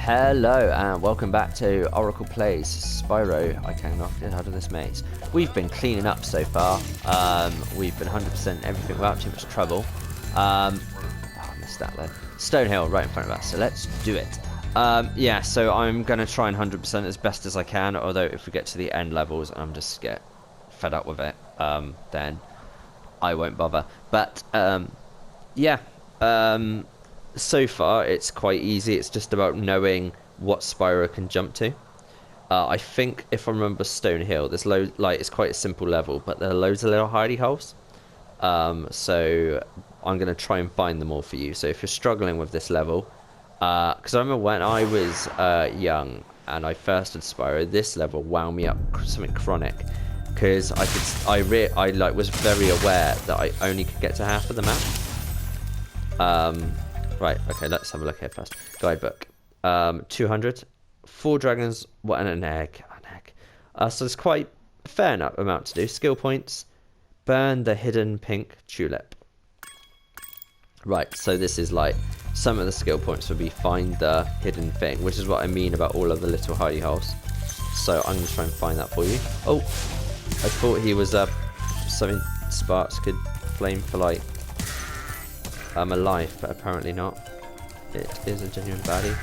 Hello and welcome back to Oracle Plays Spyro. I cannot get out of this maze. We've been cleaning up so far. We've been 100% everything without too much trouble. I missed that though. Stone Hill right in front of us, so let's do it. Yeah, so I'm going to try and 100% as best as I can, although if we get to the end levels and I'm just get fed up with it, then I won't bother. But, yeah. So far, it's quite easy. It's just about knowing what Spyro can jump to. I think, if I remember Stone Hill, there's it's quite a simple level, but there are loads of little hidey holes. So I'm going to try and find them all for you. So if you're struggling with this level, because I remember when I was young and I first did Spyro, this level wound me up something chronic, because I was very aware that I only could get to half of the map. Right, okay, let's have a look here first. Guidebook. 200. 4 dragons, what, and an egg. So it's quite a fair enough amount to do. Skill points. Burn the hidden pink tulip. Right, so this is like, some of the skill points would be find the hidden thing, which is what I mean about all of the little hidey holes. So I'm going to try and find that for you. Oh, I thought he was something sparks could flame for like alive, but apparently not. It is a genuine baddie.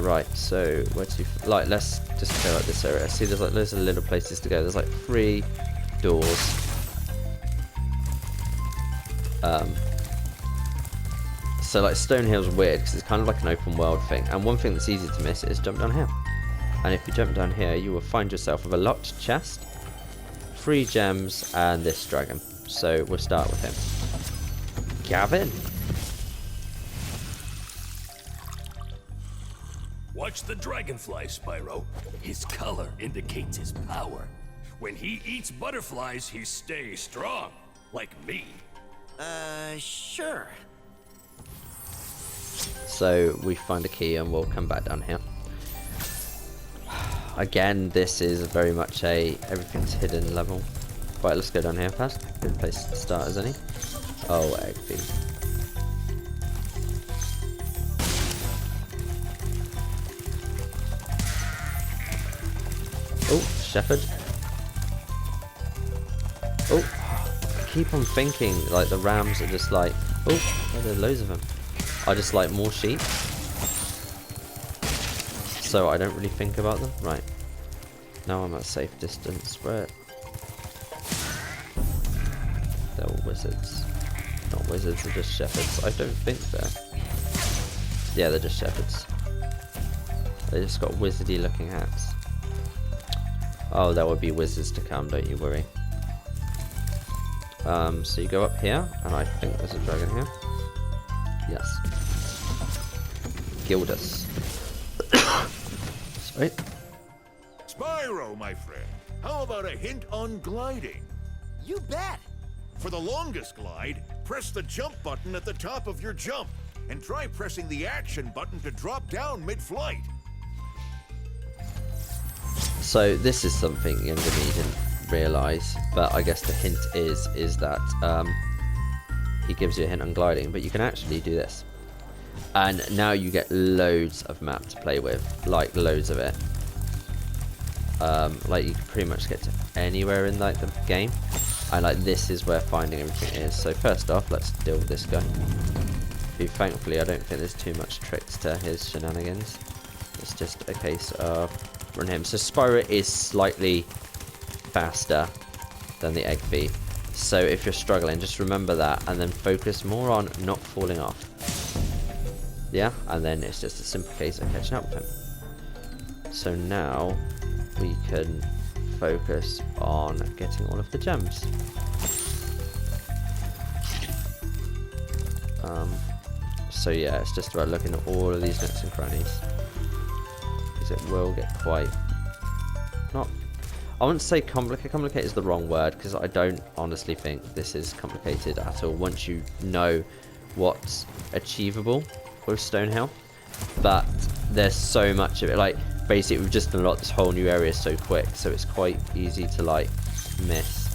Right, so where to let's just clear out this area. See, there's like loads of little places to go. There's like 3 doors. So like Stone Hill's weird because it's kind of like an open world thing, and one thing that's easy to miss is jump down here. And if you jump down here, you will find yourself with a locked chest, 3 gems, and this dragon. So we'll start with him. Gavin. Watch the dragonfly, Spyro. His color indicates his power. When he eats butterflies, he stays strong. Like me. Sure. So we find a key and we'll come back down here. Again, this is very much a everything's hidden level. Right, let's go down here first. Good place to start as any. Oh, egg feed. Oh, shepherd. Oh, I keep on thinking like the rams are just like, oh, there are loads of them. I just like more sheep. So I don't really think about them. Right. Now I'm at a safe distance. Where? They're all wizards. Not wizards, they're just shepherds. I don't think they're... Yeah, they're just shepherds. They just got wizardy looking hats. Oh, there will be wizards to come, don't you worry. So you go up here, and I think there's a dragon here. Yes. Gildas. Sorry. Spyro, my friend, how about a hint on gliding? You bet. For the longest glide, press the jump button at the top of your jump, and try pressing the action button to drop down mid-flight. So this is something younger me didn't realise, but I guess the hint is that he gives you a hint on gliding, but you can actually do this. And now you get loads of map to play with, like loads of it. Like you can pretty much get to anywhere in like the game. And like this is where finding everything is. So first off, let's deal with this guy. Who thankfully I don't think there's too much tricks to his shenanigans. It's just a case of run him. So Spyro is slightly faster than the egg bee. So if you're struggling, just remember that and then focus more on not falling off. Yeah, and then it's just a simple case of catching up with him. So now we can focus on getting all of the gems. So yeah, it's just about looking at all of these nooks and crannies, because it will get quite not. I wouldn't say complicated. Complicated is the wrong word, because I don't honestly think this is complicated at all. Once you know what's achievable with Stone Hill, but there's so much of it. Like basically, we've just unlocked this whole new area so quick, so it's quite easy to like miss.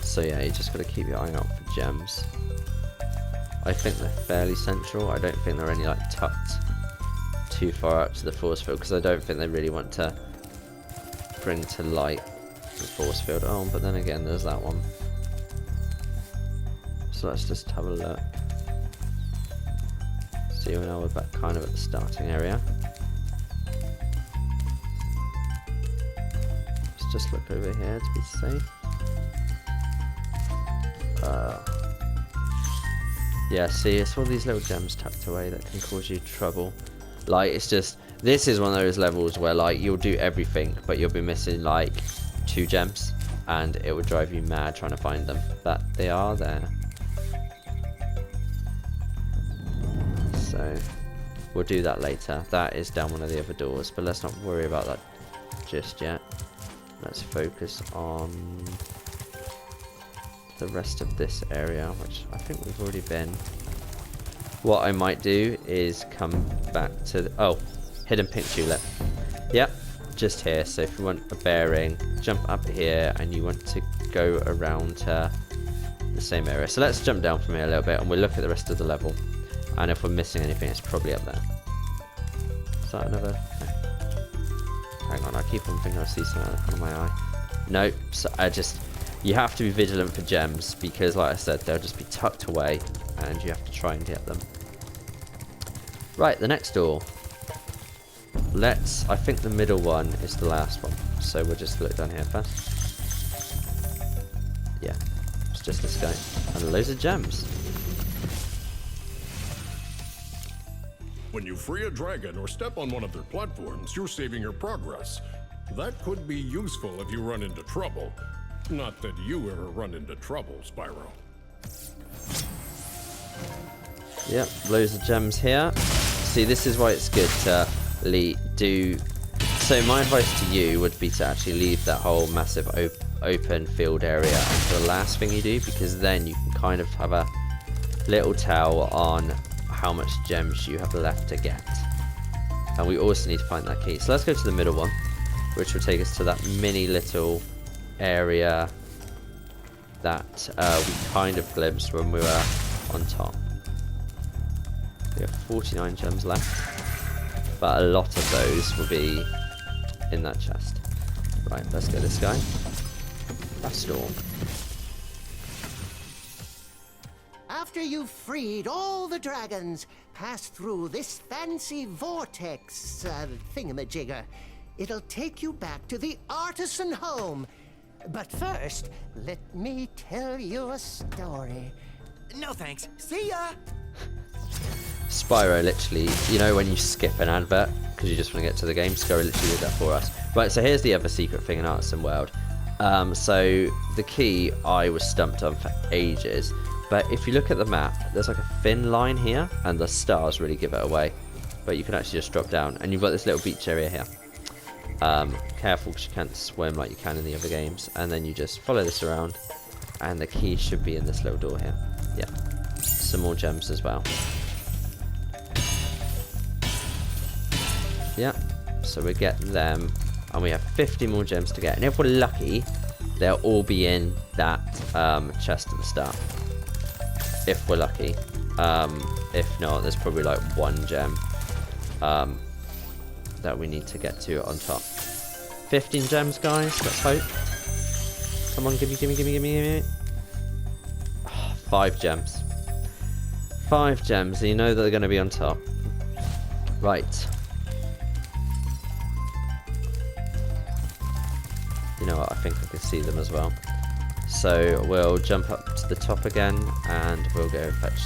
So yeah, you just got to keep your eye out for gems. I think they're fairly central. I don't think they're any like tucked too far out to the force field, because I don't think they really want to bring to light the force field. Oh, but then again, there's that one. So let's just have a look. See, now we're back kind of at the starting area. Let's just look over here to be safe. Yeah, see, it's all these little gems tucked away that can cause you trouble. Like, it's just, this is one of those levels where, like, you'll do everything, but you'll be missing, like, 2 gems, and it will drive you mad trying to find them. But they are there. So, we'll do that later. That is down one of the other doors, but let's not worry about that just yet. Let's focus on the rest of this area, which I think we've already been. What I might do is come back to the, oh, hidden pink tulip. Yep, just here. So if you want a bearing, jump up here, and you want to go around to the same area. So let's jump down from here a little bit, and we'll look at the rest of the level. And if we're missing anything, it's probably up there. Is that another? No. Hang on, I keep on thinking I see something out of the corner of my eye. Nope. So you have to be vigilant for gems, because like I said, they'll just be tucked away and you have to try and get them. Right, the next door. I think the middle one is the last one, so we'll just look down here first. Yeah, it's just this guy. And loads of gems. When you free a dragon or step on one of their platforms, you're saving your progress. That could be useful if you run into trouble. Not that you ever run into trouble, Spyro. Yep, loads of gems here. See, this is why it's good to do. So my advice to you would be to actually leave that whole massive open field area until the last thing you do, because then you can kind of have a little tell on how much gems you have left to get. And we also need to find that key. So let's go to the middle one, which will take us to that mini little area that we kind of glimpsed when we were on top. We have 49 gems left, but a lot of those will be in that chest. Right, let's go this guy. That's Storm. After you've freed all the dragons, pass through this fancy vortex thingamajigger. It'll take you back to the artisan home. But first, let me tell you a story. No thanks. See ya! Spyro literally, you know when you skip an advert because you just want to get to the game, Spyro literally did that for us. Right, so here's the other secret thing in Artisan World. So the key I was stumped on for ages, but if you look at the map, there's like a thin line here, and the stars really give it away. But you can actually just drop down, and you've got this little beach area here. Careful because you can't swim like you can in the other games, and then you just follow this around, and the key should be in this little door here. Yeah, some more gems as well. Yeah, so we get them, and we have 50 more gems to get, and if we're lucky, they'll all be in that chest at the start. If we're lucky. If not, there's probably like 1 gem that we need to get to on top. 15 gems, guys, let's hope. Come on, gimme. Oh, 5 gems. 5 gems, and you know that they're going to be on top. Right. You know what, I think I can see them as well. So we'll jump up to the top again, and we'll go fetch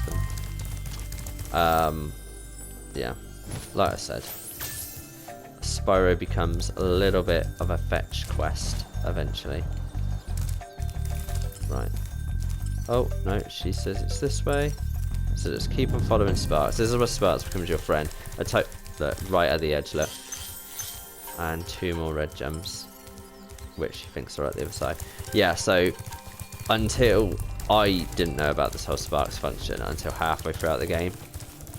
them. Yeah, like I said, Spyro becomes a little bit of a fetch quest eventually. Right. Oh, no, she says it's this way. So just keep on following Sparks. This is where Sparks becomes your friend. I type that right at the edge, look. And 2 more red gems, which he thinks are at the other side. Yeah, so until I didn't know about this whole Sparks function until halfway throughout the game,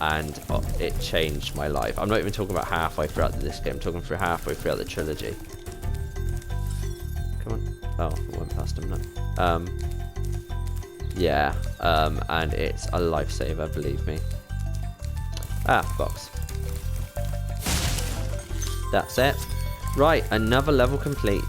and it changed my life. I'm not even talking about halfway throughout this game, I'm talking through halfway throughout the trilogy. Come on. Oh, I went past him now. Yeah, and it's a lifesaver, believe me. Ah, box. That's it. Right, another level complete.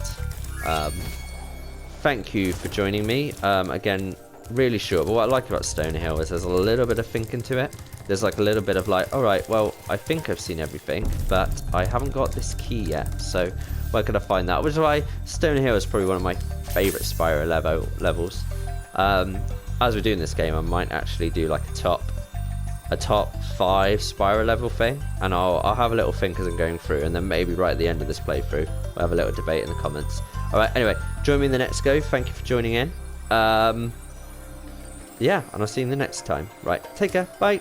Thank you for joining me. Again, really short, but what I like about Stonehill is there's a little bit of thinking to it. There's like a little bit of like, alright, well, I think I've seen everything, but I haven't got this key yet, so where could I find that? Which is why Stonehill is probably one of my favourite Spyro levels. As we're doing this game, I might actually do like a top 5 Spyro level thing, and I'll have a little think as I'm going through, and then maybe right at the end of this playthrough we'll have a little debate in the comments. Alright, anyway, join me in the next go. Thank you for joining in. Yeah, and I'll see you in the next time. Right, take care, bye.